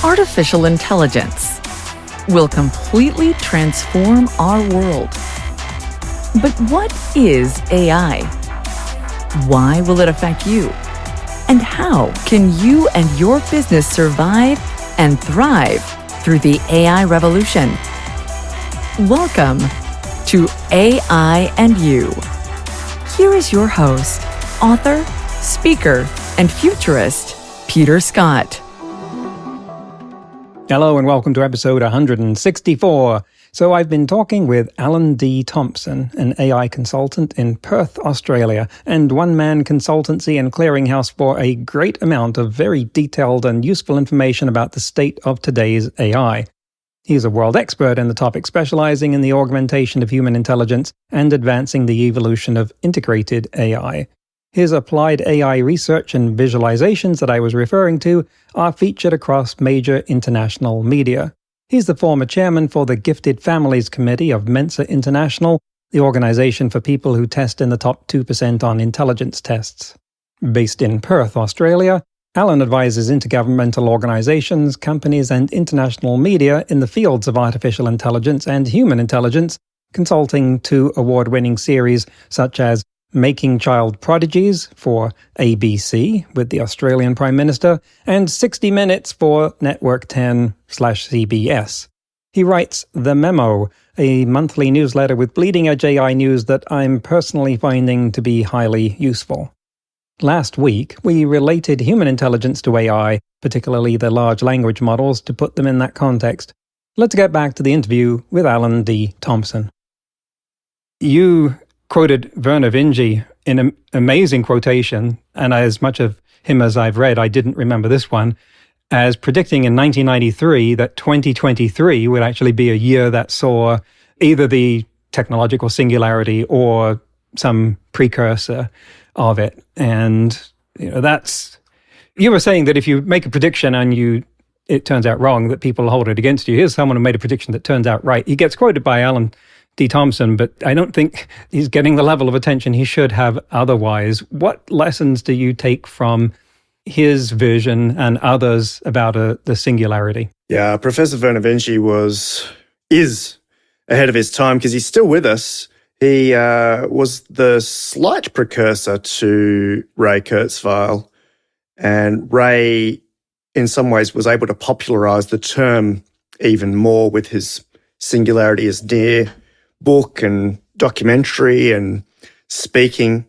artificial intelligence will completely transform our world. But what is AI? Why will it affect you? And how can you and your business survive and thrive through the AI revolution? Welcome to AI and You. Here is your host, author, speaker, and futurist, Peter Scott. Hello and welcome to episode 164. So I've been talking with Alan D. Thompson, an AI consultant in Perth, Australia, and one-man consultancy and clearinghouse for a great amount of very detailed and useful information about the state of today's AI. He's a world expert in the topic, specializing in the augmentation of human intelligence and advancing the evolution of integrated AI. His applied AI research and visualizations that I was referring to are featured across major international media. He's the former chairman for the Gifted Families Committee of Mensa International, the organization for people who test in the top 2% on intelligence tests. Based in Perth, Australia, Alan advises intergovernmental organizations, companies, and international media in the fields of artificial intelligence and human intelligence, consulting to award-winning series such as Making Child Prodigies for ABC with the Australian Prime Minister, and 60 Minutes for Network 10/CBS. He writes The Memo, a monthly newsletter with bleeding-edge AI news that I'm personally finding to be highly useful. Last week, we related human intelligence to AI, particularly the large language models, to put them in that context. Let's get back to the interview with Alan D. Thompson. You quoted Vernor Vinge in an amazing quotation, and as much of him as I've read, I didn't remember this one, as predicting in 1993 that 2023 would actually be a year that saw either the technological singularity or some precursor of it. And you were saying that if you make a prediction and it turns out wrong, that people hold it against you. Here's someone who made a prediction that turns out right. He gets quoted by Alan D. Thompson, but I don't think he's getting the level of attention he should have otherwise. What lessons do you take from his vision and others about the singularity? Yeah, Professor Vernor Vinge is ahead of his time because he's still with us. He was the slight precursor to Ray Kurzweil, and Ray, in some ways, was able to popularize the term even more with his Singularity is Near book and documentary and speaking.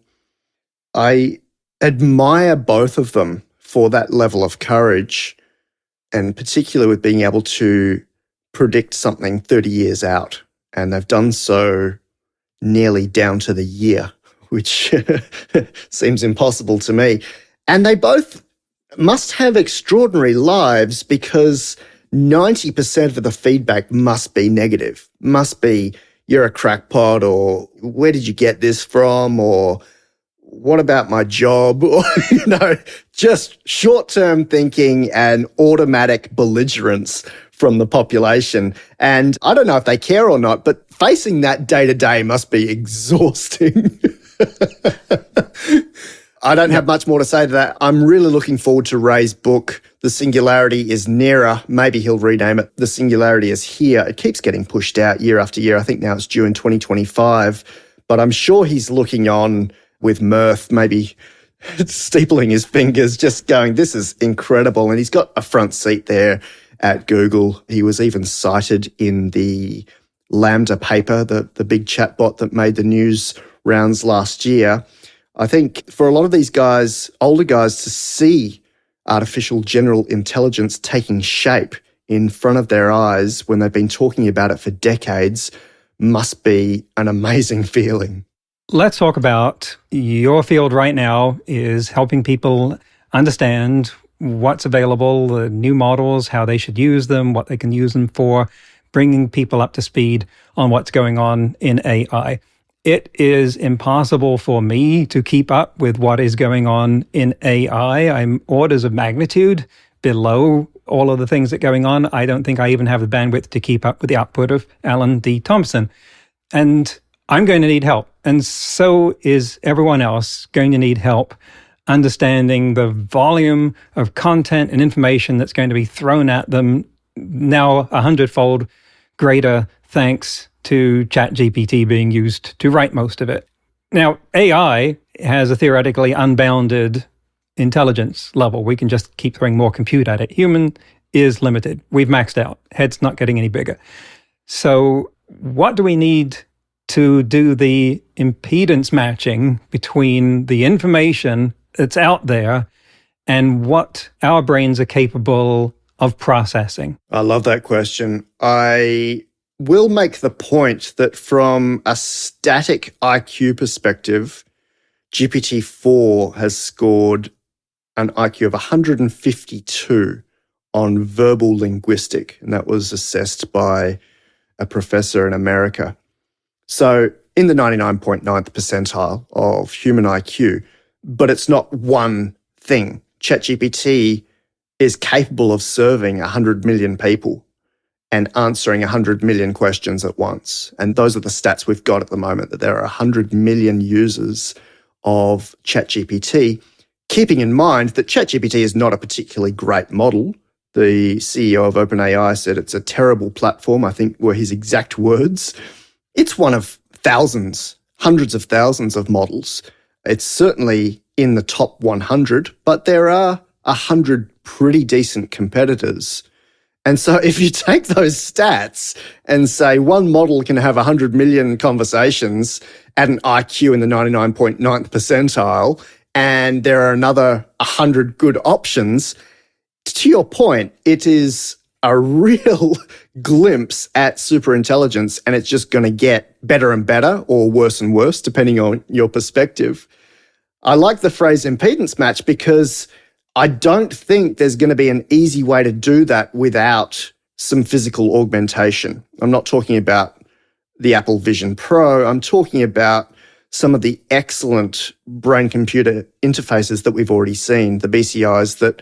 I admire both of them for that level of courage, and particularly with being able to predict something 30 years out. And they've done so nearly down to the year, which seems impossible to me. And they both must have extraordinary lives because 90% of the feedback must be negative, must be, you're a crackpot, or where did you get this from, or what about my job, or, just short-term thinking and automatic belligerence from the population. And I don't know if they care or not, but facing that day to day must be exhausting. I don't have much more to say to that. I'm really looking forward to Ray's book, The Singularity is Nearer. Maybe he'll rename it The Singularity is Here. It keeps getting pushed out year after year. I think now it's due in 2025. But I'm sure he's looking on with mirth, maybe steepling his fingers, just going, this is incredible. And he's got a front seat there at Google. He was even cited in the Lambda paper, the big chatbot that made the news rounds last year. I think for a lot of these guys, older guys, to see artificial general intelligence taking shape in front of their eyes when they've been talking about it for decades must be an amazing feeling. Let's talk about your field right now is helping people understand what's available, the new models, how they should use them, what they can use them for, bringing people up to speed on what's going on in AI. It is impossible for me to keep up with what is going on in AI. I'm orders of magnitude below all of the things that are going on. I don't think I even have the bandwidth to keep up with the output of Alan D. Thompson. And I'm going to need help. And so is everyone else going to need help understanding the volume of content and information that's going to be thrown at them, now 100-fold greater thanks to ChatGPT being used to write most of it. Now, AI has a theoretically unbounded intelligence level. We can just keep throwing more compute at it. Human is limited. We've maxed out. Head's not getting any bigger. So what do we need to do the impedance matching between the information that's out there and what our brains are capable of processing? I love that question. I will make the point that from a static IQ perspective, GPT-4 has scored an IQ of 152 on verbal linguistic, and that was assessed by a professor in America. So in the 99.9th percentile of human IQ, but it's not one thing. ChatGPT is capable of serving 100 million people and answering 100 million questions at once. And those are the stats we've got at the moment, that there are 100 million users of ChatGPT, keeping in mind that ChatGPT is not a particularly great model. The CEO of OpenAI said it's a terrible platform, I think were his exact words. It's one of thousands, hundreds of thousands of models. It's certainly in the top 100, but there are 100 pretty decent competitors. And so if you take those stats and say one model can have 100 million conversations at an IQ in the 99.9th percentile, and there are another 100 good options, to your point, it is a real glimpse at superintelligence, and it's just going to get better and better or worse and worse, depending on your perspective. I like the phrase impedance match because I don't think there's going to be an easy way to do that without some physical augmentation. I'm not talking about the Apple Vision Pro. I'm talking about some of the excellent brain-computer interfaces that we've already seen, the BCIs that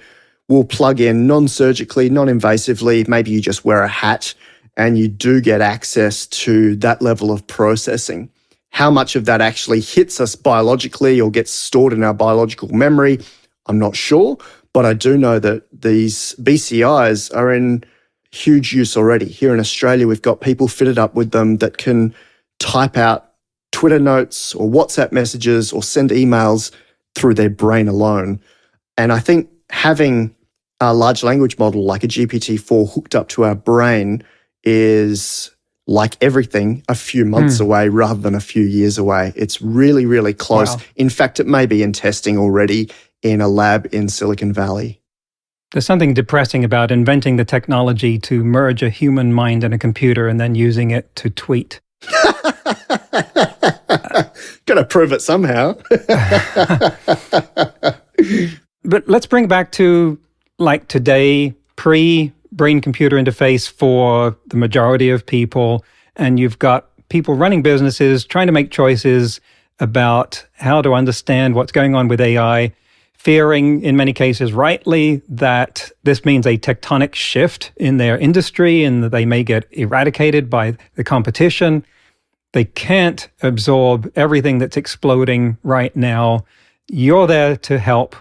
will plug in non-surgically, non-invasively. Maybe you just wear a hat and you do get access to that level of processing. How much of that actually hits us biologically or gets stored in our biological memory, I'm not sure, but I do know that these BCIs are in huge use already. Here in Australia, we've got people fitted up with them that can type out Twitter notes or WhatsApp messages or send emails through their brain alone. And I think having a large language model like a GPT-4 hooked up to our brain is, like everything, a few months away rather than a few years away. It's really, really close. Wow. In fact, it may be in testing already in a lab in Silicon Valley. There's something depressing about inventing the technology to merge a human mind and a computer and then using it to tweet. Gotta prove it somehow. But let's bring back to, like, today, pre-brain-computer interface for the majority of people, and you've got people running businesses trying to make choices about how to understand what's going on with AI, fearing, in many cases rightly, that this means a tectonic shift in their industry and that they may get eradicated by the competition. They can't absorb everything that's exploding right now. You're there to help.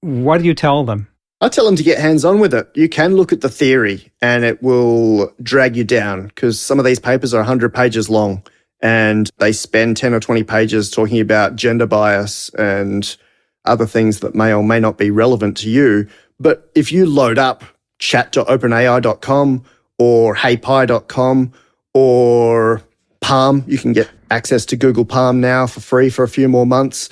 What do you tell them? I tell them to get hands-on with it. You can look at the theory and it will drag you down because some of these papers are 100 pages long and they spend 10 or 20 pages talking about gender bias and other things that may or may not be relevant to you. But if you load up chat.openai.com or heypi.com or Palm, you can get access to Google Palm now for free for a few more months.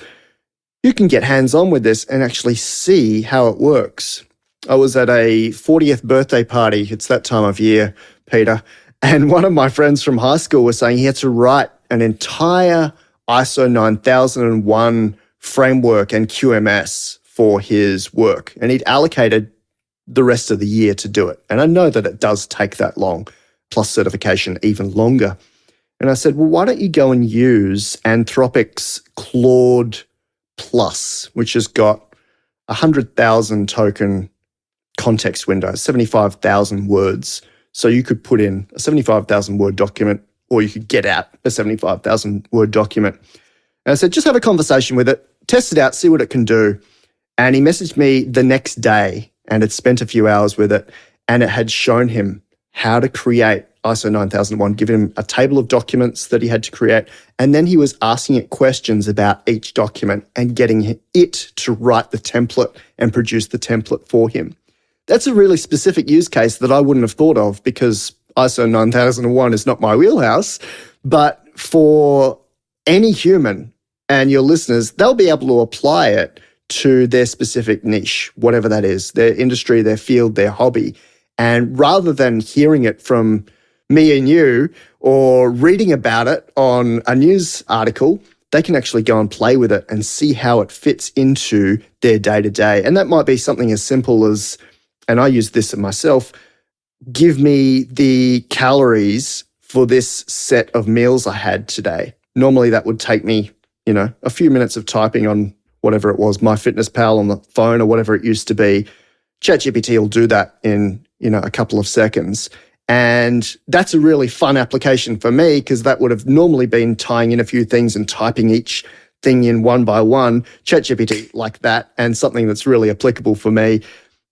You can get hands-on with this and actually see how it works. I was at a 40th birthday party. It's that time of year, Peter. And one of my friends from high school was saying he had to write an entire ISO 9001 framework and QMS for his work. And he'd allocated the rest of the year to do it. And I know that it does take that long, plus certification even longer. And I said, well, why don't you go and use Anthropic's Claude Plus, which has got 100,000 token context window, 75,000 words. So you could put in a 75,000 word document or you could get out a 75,000 word document. And I said, just have a conversation with it, test it out, see what it can do. And he messaged me the next day and had spent a few hours with it, and it had shown him how to create ISO 9001, given him a table of documents that he had to create. And then he was asking it questions about each document and getting it to write the template and produce the template for him. That's a really specific use case that I wouldn't have thought of because ISO 9001 is not my wheelhouse. But for any human and your listeners, they'll be able to apply it to their specific niche, whatever that is, their industry, their field, their hobby. And rather than hearing it from me and you or reading about it on a news article, they can actually go and play with it and see how it fits into their day-to-day. And that might be something as simple as, and I use this myself, give me the calories for this set of meals I had today. Normally that would take me, a few minutes of typing on whatever it was, MyFitnessPal on the phone or whatever it used to be. ChatGPT will do that in, a couple of seconds. And that's a really fun application for me because that would have normally been tying in a few things and typing each thing in one by one. ChatGPT like that, and something that's really applicable for me.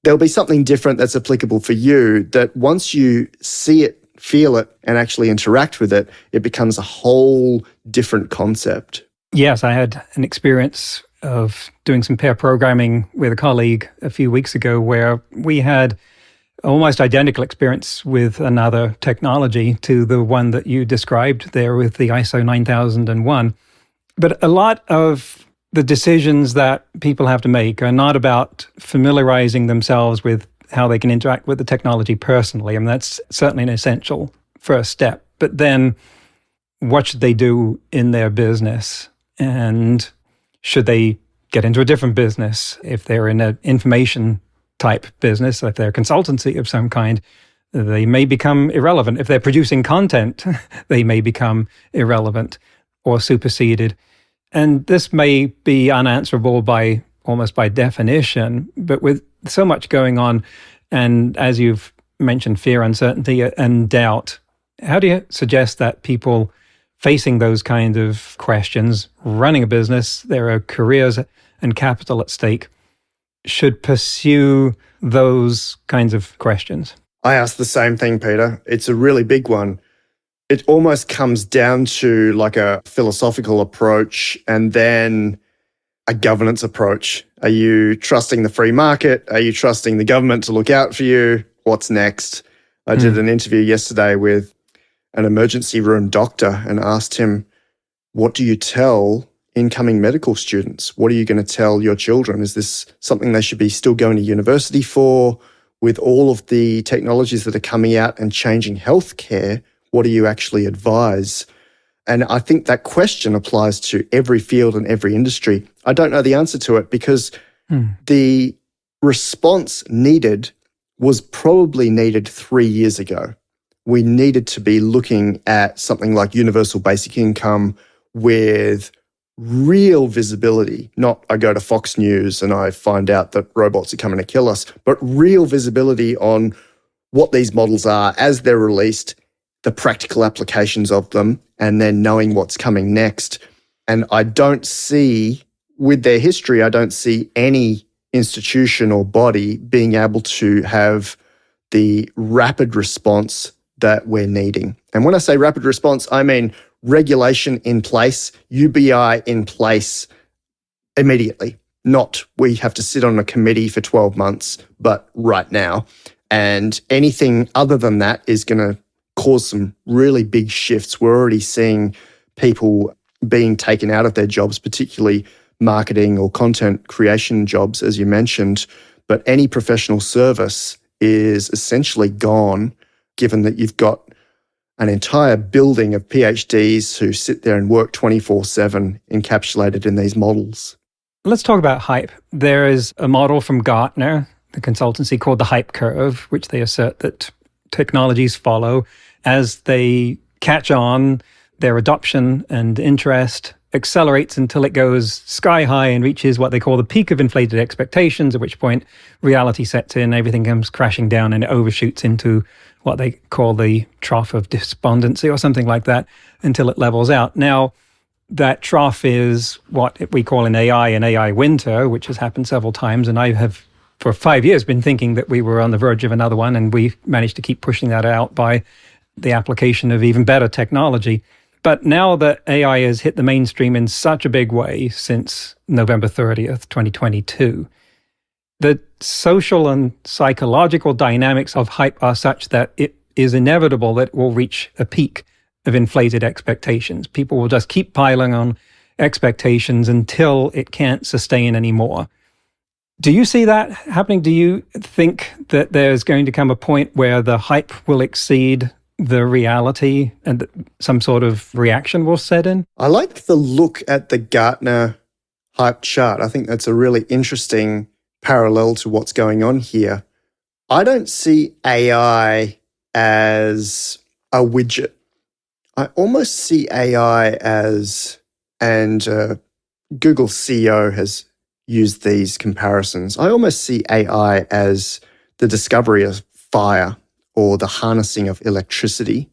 There'll be something different that's applicable for you that once you see it, feel it, and actually interact with it, it becomes a whole different concept. Yes, I had an experience of doing some pair programming with a colleague a few weeks ago where we had almost identical experience with another technology to the one that you described there with the ISO 9001. But a lot of the decisions that people have to make are not about familiarizing themselves with how they can interact with the technology personally. I mean, that's certainly an essential first step. But then what should they do in their business? And should they get into a different business? If they're in an information type business, if they're a consultancy of some kind, they may become irrelevant. If they're producing content, they may become irrelevant or superseded. And this may be unanswerable by almost by definition, but with so much going on, and as you've mentioned, fear, uncertainty, and doubt, how do you suggest that people facing those kind of questions, running a business, there are careers and capital at stake, should pursue those kinds of questions? I ask the same thing, Peter. It's a really big one. It almost comes down to like a philosophical approach and then a governance approach. Are you trusting the free market? Are you trusting the government to look out for you? What's next? I did an interview yesterday with an emergency room doctor and asked him, what do you tell incoming medical students? What are you going to tell your children? Is this something they should be still going to university for? With all of the technologies that are coming out and changing healthcare, what do you actually advise? And I think that question applies to every field and every industry. I don't know the answer to it because the response needed was probably needed 3 years ago. We needed to be looking at something like universal basic income with real visibility, not I go to Fox News and I find out that robots are coming to kill us, but real visibility on what these models are as they're released, the practical applications of them, and then knowing what's coming next. And I don't see, with their history, I don't see any institution or body being able to have the rapid response that we're needing. And when I say rapid response, I mean regulation in place, UBI in place immediately. Not we have to sit on a committee for 12 months, but right now. And anything other than that is going to cause some really big shifts. We're already seeing people being taken out of their jobs, particularly marketing or content creation jobs, as you mentioned. But any professional service is essentially gone, given that you've got an entire building of PhDs who sit there and work 24/7 encapsulated in these models. Let's talk about hype. There is a model from Gartner, the consultancy, called the hype curve, which they assert that technologies follow as they catch on, their adoption and interest accelerates until it goes sky high and reaches what they call the peak of inflated expectations, at which point reality sets in, everything comes crashing down and it overshoots into what they call the trough of despondency or something like that until it levels out. Now, that trough is what we call in AI an AI winter, which has happened several times. And I have, for 5 years, been thinking that we were on the verge of another one, and we managed to keep pushing that out by the application of even better technology. But now that AI has hit the mainstream in such a big way since November 30th, 2022, the social and psychological dynamics of hype are such that it is inevitable that it will reach a peak of inflated expectations. People will just keep piling on expectations until it can't sustain anymore. Do you see that happening? Do you think that there's going to come a point where the hype will exceed the reality and some sort of reaction will set in? I like the look at the Gartner hype chart. I think that's a really interesting parallel to what's going on here. I don't see AI as a widget. I almost see AI as, and Google's CEO has used these comparisons, I almost see AI as the discovery of fire or the harnessing of electricity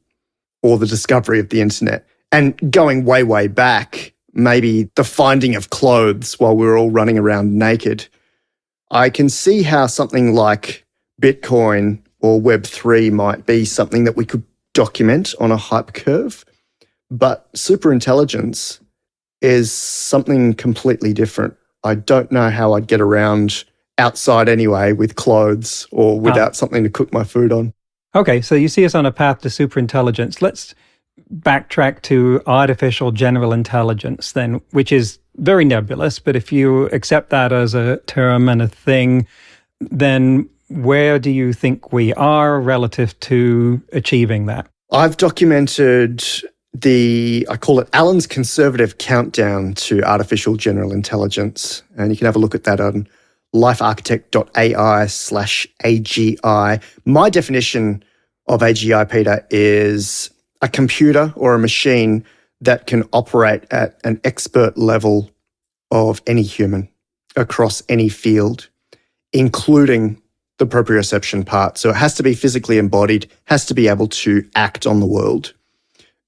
or the discovery of the internet. And going way, way back, maybe the finding of clothes while we were all running around naked. I can see how something like Bitcoin or Web3 might be something that we could document on a hype curve, but superintelligence is something completely different. I don't know how I'd get around outside anyway with clothes or without something to cook my food on. Okay, so you see us on a path to superintelligence. Let's backtrack to artificial general intelligence then, which is very nebulous, but if you accept that as a term and a thing, then where do you think we are relative to achieving that? I've documented I call it Alan's conservative countdown to artificial general intelligence. And you can have a look at that on lifearchitect.ai/AGI. My definition of AGI, Peter, is a computer or a machine that can operate at an expert level of any human across any field, including the proprioception part. So it has to be physically embodied, has to be able to act on the world,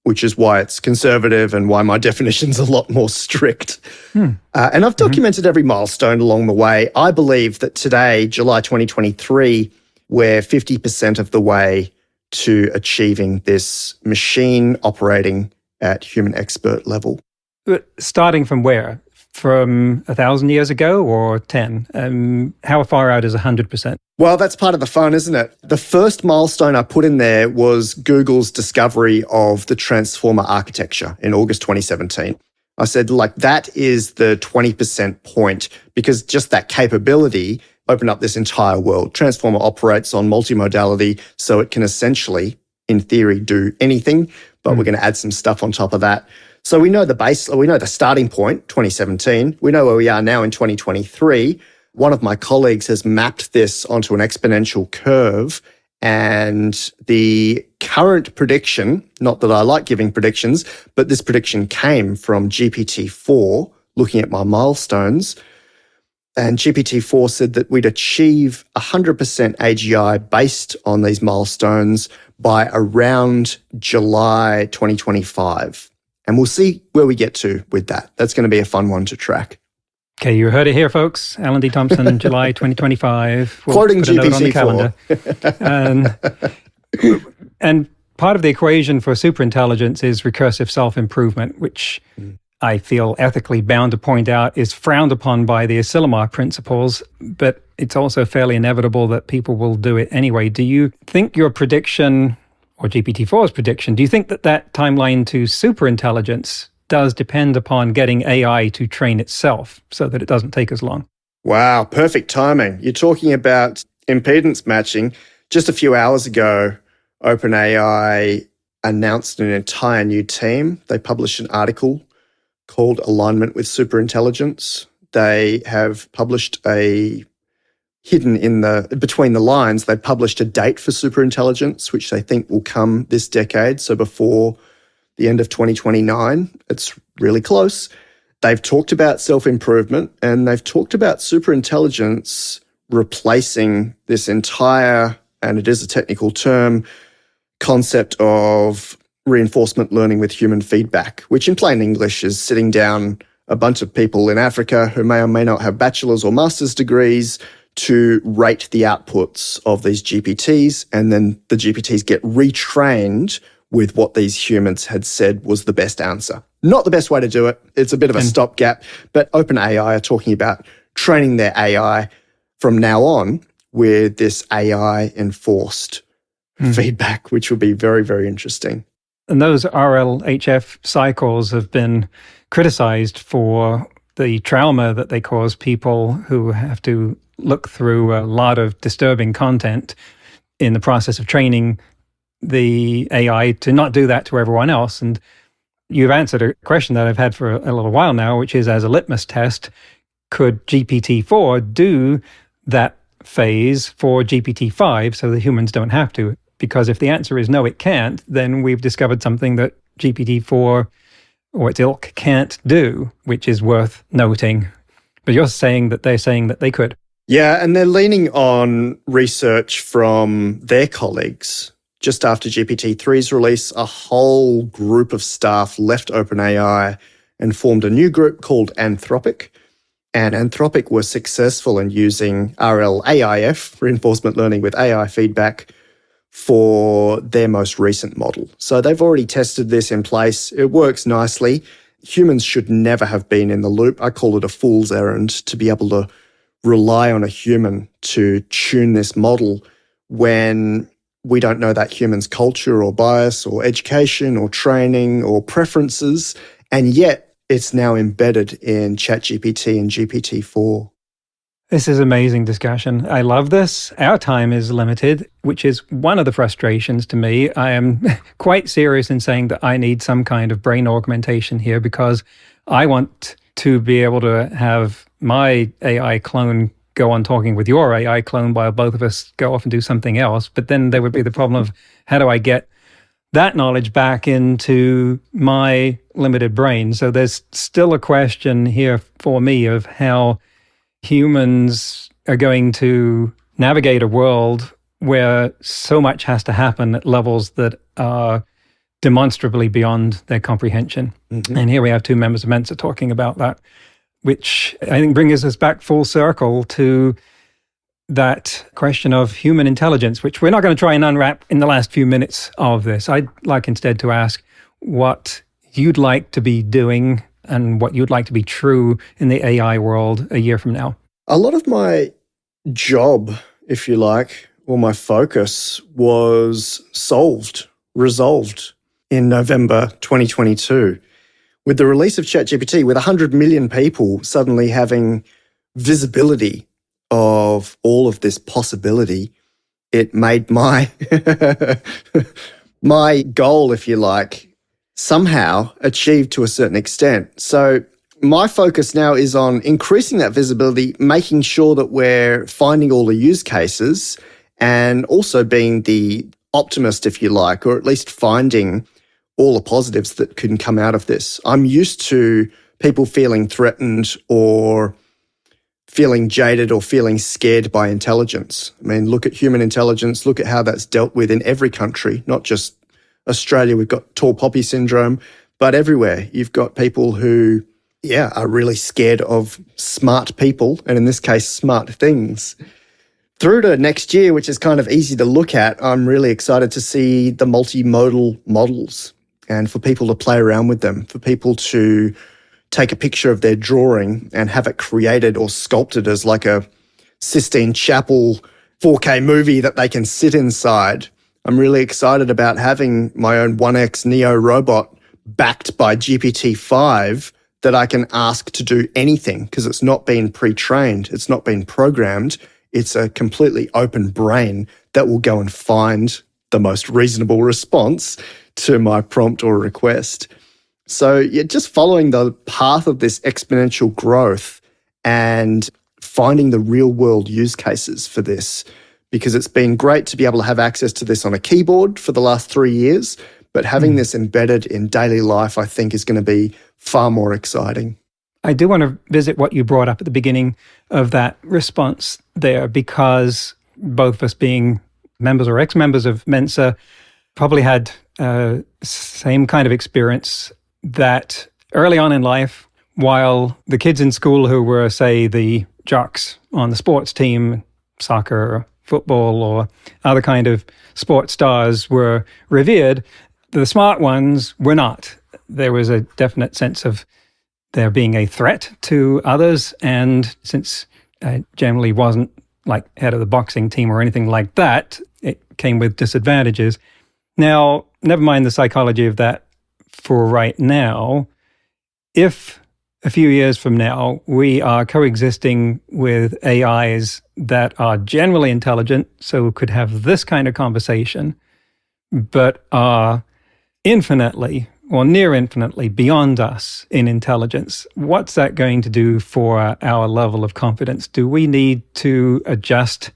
which is why it's conservative and why my definition's a lot more strict. And I've documented every milestone along the way. I believe that today, July 2023, we're 50% of the way to achieving this machine operating at human expert level. But starting from where? From 1,000 years ago or 10? How far out is 100%? Well, that's part of the fun, isn't it? The first milestone I put in there was Google's discovery of the transformer architecture in August 2017. I said, that is the 20% point, because just that capability opened up this entire world. Transformer operates on multimodality, so it can essentially, in theory, do anything, but we're going to add some stuff on top of that. So we know the starting point, 2017. We know where we are now in 2023. One of my colleagues has mapped this onto an exponential curve, and the current prediction, not that I like giving predictions, but this prediction came from GPT-4, looking at my milestones. And GPT-4 said that we'd achieve 100% AGI based on these milestones by around July 2025. And we'll see where we get to with that. That's going to be a fun one to track. Okay, you heard it here, folks. Alan D. Thompson, July 2025. We'll Quoting put a note on the GPT-4. And part of the equation for superintelligence is recursive self-improvement, which I feel ethically bound to point out is frowned upon by the Asilomar principles, but it's also fairly inevitable that people will do it anyway. Do you think your prediction, or GPT-4's prediction, do you think that timeline to superintelligence does depend upon getting AI to train itself so that it doesn't take as long? Wow, perfect timing. You're talking about impedance matching. Just a few hours ago, OpenAI announced an entire new team. They published an article called Alignment with Superintelligence. They have published between the lines, they published a date for superintelligence, which they think will come this decade. So before the end of 2029, it's really close. They've talked about self-improvement, and they've talked about superintelligence replacing this entire, and it is a technical term, concept of reinforcement learning with human feedback, which in plain English is sitting down a bunch of people in Africa who may or may not have bachelor's or master's degrees to rate the outputs of these GPTs, and then the GPTs get retrained with what these humans had said was the best answer. Not the best way to do it. It's a bit of a stopgap, but OpenAI are talking about training their AI from now on with this AI-enforced feedback, which will be very, very interesting. And those RLHF cycles have been criticized for the trauma that they cause people who have to look through a lot of disturbing content in the process of training the AI to not do that to everyone else. And you've answered a question that I've had for a little while now, which is, as a litmus test, could GPT-4 do that phase for GPT-5 so the humans don't have to? Because if the answer is no, it can't, then we've discovered something that GPT-4 or its ilk can't do, which is worth noting. But you're saying that they're saying that they could. Yeah, and they're leaning on research from their colleagues. Just after GPT-3's release, a whole group of staff left OpenAI and formed a new group called Anthropic. And Anthropic was successful in using RLAIF, reinforcement learning with AI feedback, for their most recent model. So they've already tested this in place. It works nicely. Humans should never have been in the loop. I call it a fool's errand to be able to rely on a human to tune this model when we don't know that human's culture or bias or education or training or preferences. And yet it's now embedded in ChatGPT and GPT-4. This is amazing discussion. I love this. Our time is limited, which is one of the frustrations to me. I am quite serious in saying that I need some kind of brain augmentation here because I want to be able to have my AI clone go on talking with your AI clone while both of us go off and do something else. But then there would be the problem of how do I get that knowledge back into my limited brain? So there's still a question here for me of how humans are going to navigate a world where so much has to happen at levels that are demonstrably beyond their comprehension. And here we have two members of Mensa talking about that, which I think brings us back full circle to that question of human intelligence, which we're not going to try and unwrap in the last few minutes of this. I'd like instead to ask what you'd like to be doing and what you'd like to be true in the AI world a year from now. A lot of my job, if you like, or my focus was resolved in November 2022. With the release of ChatGPT, with 100 million people suddenly having visibility of all of this possibility, it made my my goal, if you like, somehow achieved to a certain extent. So my focus now is on increasing that visibility, making sure that we're finding all the use cases and also being the optimist, if you like, or at least finding all the positives that can come out of this. I'm used to people feeling threatened or feeling jaded or feeling scared by intelligence. I mean, look at human intelligence, look at how that's dealt with in every country, not just Australia. We've got tall poppy syndrome, but everywhere you've got people who, are really scared of smart people, and in this case, smart things. Through to next year, which is kind of easy to look at, I'm really excited to see the multimodal models and for people to play around with them, for people to take a picture of their drawing and have it created or sculpted as like a Sistine Chapel 4K movie that they can sit inside. I'm really excited about having my own 1X Neo robot backed by GPT-5 that I can ask to do anything because it's not been pre-trained, it's not been programmed. It's a completely open brain that will go and find the most reasonable response to my prompt or request. So just following the path of this exponential growth and finding the real world use cases for this, because it's been great to be able to have access to this on a keyboard for the last 3 years, but having this embedded in daily life, I think, is going to be far more exciting. I do want to visit what you brought up at the beginning of that response there, because both of us being members or ex-members of Mensa probably had same kind of experience that early on in life, while the kids in school who were, say, the jocks on the sports team, soccer, or football, or other kind of sports stars were revered, the smart ones were not. There was a definite sense of there being a threat to others, and since I generally wasn't like head of the boxing team or anything like that, it came with disadvantages. Now, never mind the psychology of that for right now. If a few years from now we are coexisting with AIs that are generally intelligent, so could have this kind of conversation, but are infinitely or near infinitely beyond us in intelligence, what's that going to do for our level of confidence? Do we need to adjust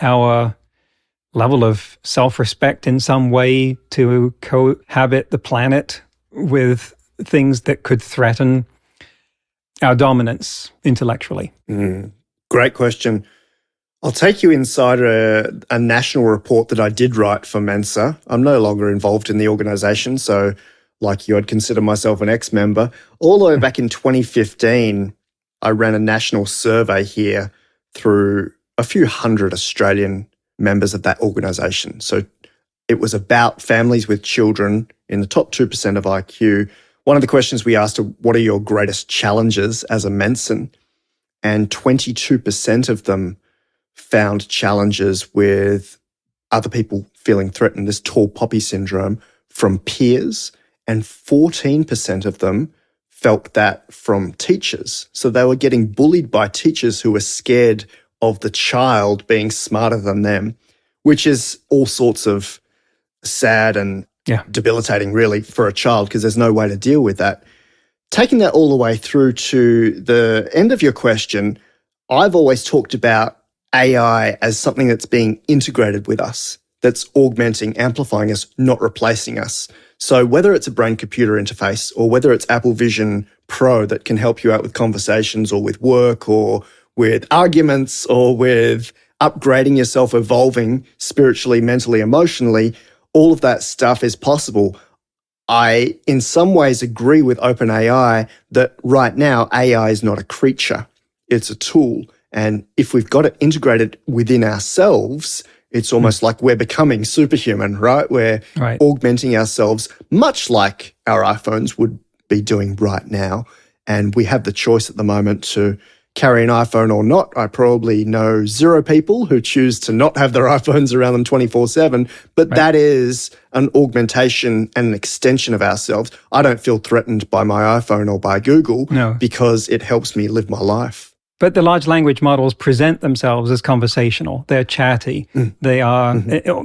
our level of self-respect in some way to cohabit the planet with things that could threaten our dominance intellectually? Great question. I'll take you inside a national report that I did write for Mensa. I'm no longer involved in the organisation, so like you, I'd consider myself an ex-member. All the way back in 2015, I ran a national survey here through a few hundred Australian members of that organisation. So it was about families with children in the top 2% of IQ. One of the questions we asked are, what are your greatest challenges as a Mensan? And 22% of them found challenges with other people feeling threatened, this tall poppy syndrome, from peers, and 14% of them felt that from teachers. So they were getting bullied by teachers who were scared of the child being smarter than them, which is all sorts of sad and debilitating, really, for a child, because there's no way to deal with that. Taking that all the way through to the end of your question, I've always talked about AI as something that's being integrated with us, that's augmenting, amplifying us, not replacing us. So whether it's a brain-computer interface or whether it's Apple Vision Pro that can help you out with conversations or with work or with arguments or with upgrading yourself, evolving spiritually, mentally, emotionally, all of that stuff is possible. I, in some ways, agree with OpenAI that right now AI is not a creature. It's a tool. And if we've got it integrated within ourselves, it's almost like we're becoming superhuman, right? We're augmenting ourselves, much like our iPhones would be doing right now. And we have the choice at the moment to carry an iPhone or not. I probably know 0 people who choose to not have their iPhones around them 24/7, but that is an augmentation and an extension of ourselves. I don't feel threatened by my iPhone or by Google because it helps me live my life. But the large language models present themselves as conversational. They're chatty. They are,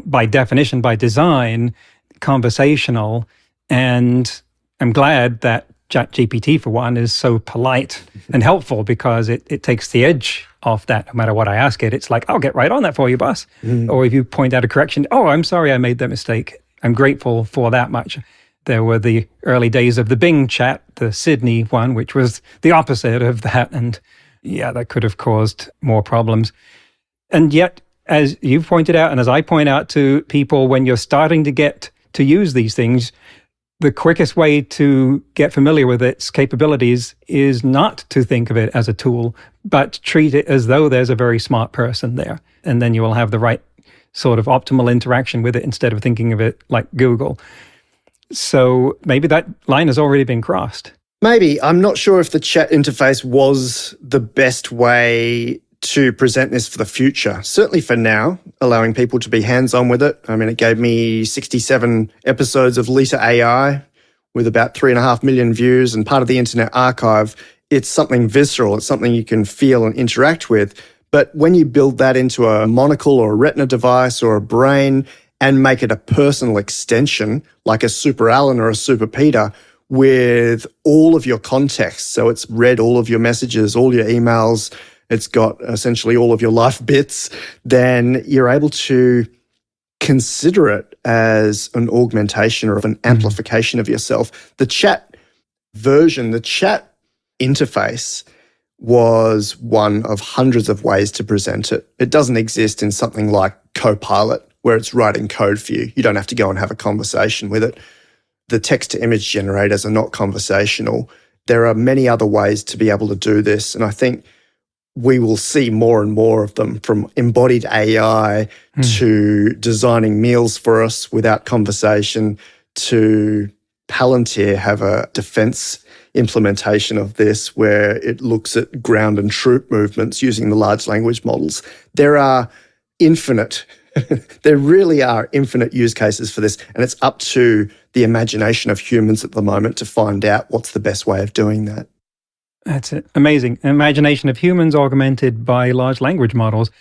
by definition, by design, conversational. And I'm glad that ChatGPT, for one, is so polite and helpful, because it takes the edge off that. No matter what I ask it, it's like, I'll get right on that for you, boss. Or if you point out a correction, oh, I'm sorry I made that mistake. I'm grateful for that much. There were the early days of the Bing chat, the Sydney one, which was the opposite of that. And that could have caused more problems. And yet, as you've pointed out, and as I point out to people, when you're starting to get to use these things, the quickest way to get familiar with its capabilities is not to think of it as a tool, but treat it as though there's a very smart person there. And then you will have the right sort of optimal interaction with it instead of thinking of it like Google. So maybe that line has already been crossed. Maybe. I'm not sure if the chat interface was the best way to present this for the future. Certainly for now, allowing people to be hands-on with it. I mean, it gave me 67 episodes of Lita AI with about 3.5 million views and part of the Internet Archive. It's something visceral. It's something you can feel and interact with. But when you build that into a monocle or a retina device or a brain and make it a personal extension, like a Super Alan or a Super Peter, with all of your context. So it's read all of your messages, all your emails, it's got essentially all of your life bits, then you're able to consider it as an augmentation or an amplification of yourself. The chat version, the chat interface was one of hundreds of ways to present it. It doesn't exist in something like Copilot where it's writing code for you. You don't have to go and have a conversation with it. The text-to-image generators are not conversational. There are many other ways to be able to do this, and I think we will see more and more of them, from embodied AI to designing meals for us without conversation, to Palantir have a defense implementation of this where it looks at ground and troop movements using the large language models. There are infinite, there really are infinite use cases for this, and it's up to the imagination of humans at the moment to find out what's the best way of doing that. That's it. Amazing. Imagination of humans augmented by large language models.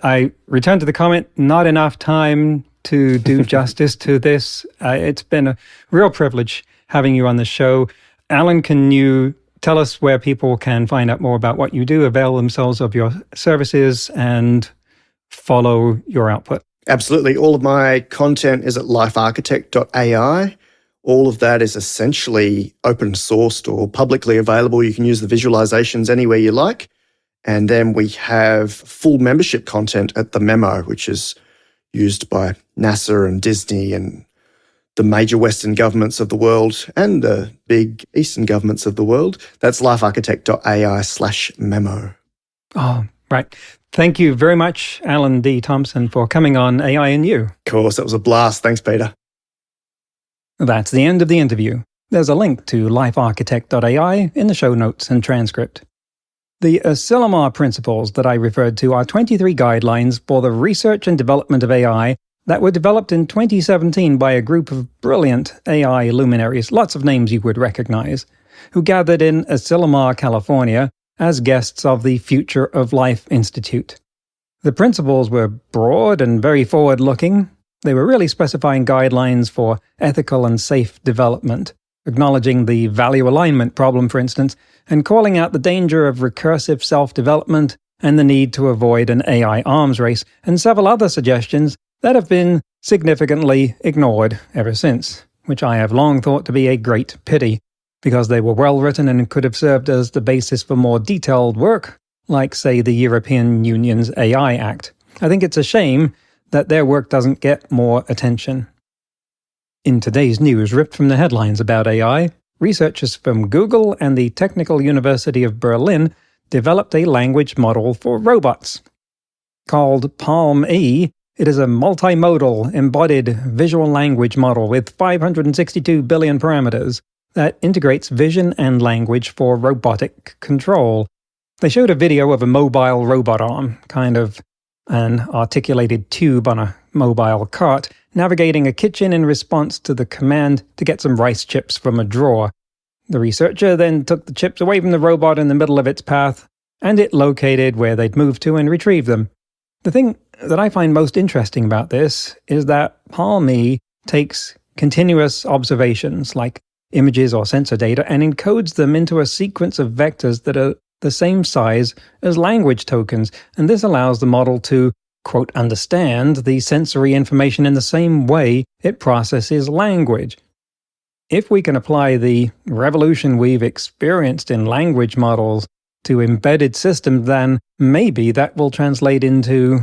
I return to the comment, not enough time to do justice to this. It's been a real privilege having you on the show. Alan, can you tell us where people can find out more about what you do, avail themselves of your services, and follow your output? Absolutely. All of my content is at lifearchitect.ai. All of that is essentially open sourced or publicly available. You can use the visualizations anywhere you like. And then we have full membership content at the Memo, which is used by NASA and Disney and the major Western governments of the world and the big Eastern governments of the world. That's lifearchitect.ai/memo. Oh, right. Thank you very much, Alan D. Thompson, for coming on AI and You. Of course, that was a blast. Thanks, Peter. That's the end of the interview. There's a link to lifearchitect.ai in the show notes and transcript. The Asilomar principles that I referred to are 23 guidelines for the research and development of AI that were developed in 2017 by a group of brilliant AI luminaries, lots of names you would recognize, who gathered in Asilomar, California, as guests of the Future of Life Institute. The principles were broad and very forward-looking. They were really specifying guidelines for ethical and safe development, acknowledging the value alignment problem, for instance, and calling out the danger of recursive self-development and the need to avoid an AI arms race, and several other suggestions that have been significantly ignored ever since, which I have long thought to be a great pity, because they were well written and could have served as the basis for more detailed work, like, say, the European Union's AI Act. I think it's a shame that their work doesn't get more attention. In today's news, ripped from the headlines about AI, researchers from Google and the Technical University of Berlin developed a language model for robots. Called Palm-E, it is a multimodal, embodied visual language model with 562 billion parameters that integrates vision and language for robotic control. They showed a video of a mobile robot arm, kind of an articulated tube on a mobile cart, navigating a kitchen in response to the command to get some rice chips from a drawer. The researcher then took the chips away from the robot in the middle of its path, and it located where they'd moved to and retrieved them. The thing that I find most interesting about this is that Palm-E takes continuous observations, like images or sensor data, and encodes them into a sequence of vectors that are the same size as language tokens, and this allows the model to, quote, understand the sensory information in the same way it processes language. If we can apply the revolution we've experienced in language models to embedded systems, then maybe that will translate into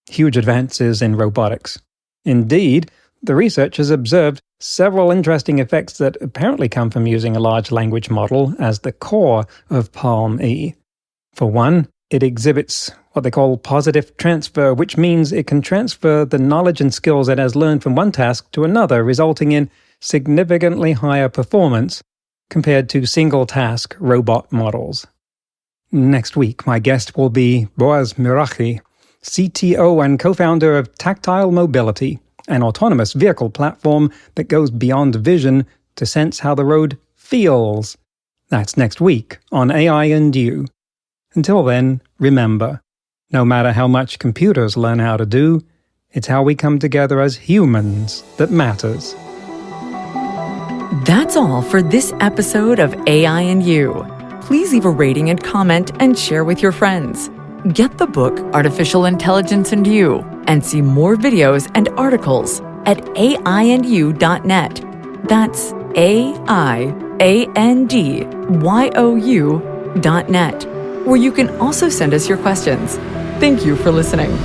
huge advances in robotics. Indeed, the researchers observed several interesting effects that apparently come from using a large language model as the core of Palm-E. For one, it exhibits what they call positive transfer, which means it can transfer the knowledge and skills it has learned from one task to another, resulting in significantly higher performance compared to single-task robot models. Next week, my guest will be Boaz Mirachi, CTO and co-founder of Tactile Mobility, an autonomous vehicle platform that goes beyond vision to sense how the road feels. That's next week on AI and You. Until then, remember, no matter how much computers learn how to do, it's how we come together as humans that matters. That's all for this episode of AI and You. Please leave a rating and comment and share with your friends. Get the book Artificial Intelligence and You and see more videos and articles at aiandyou.net. That's aiandyou.net, where you can also send us your questions. Thank you for listening.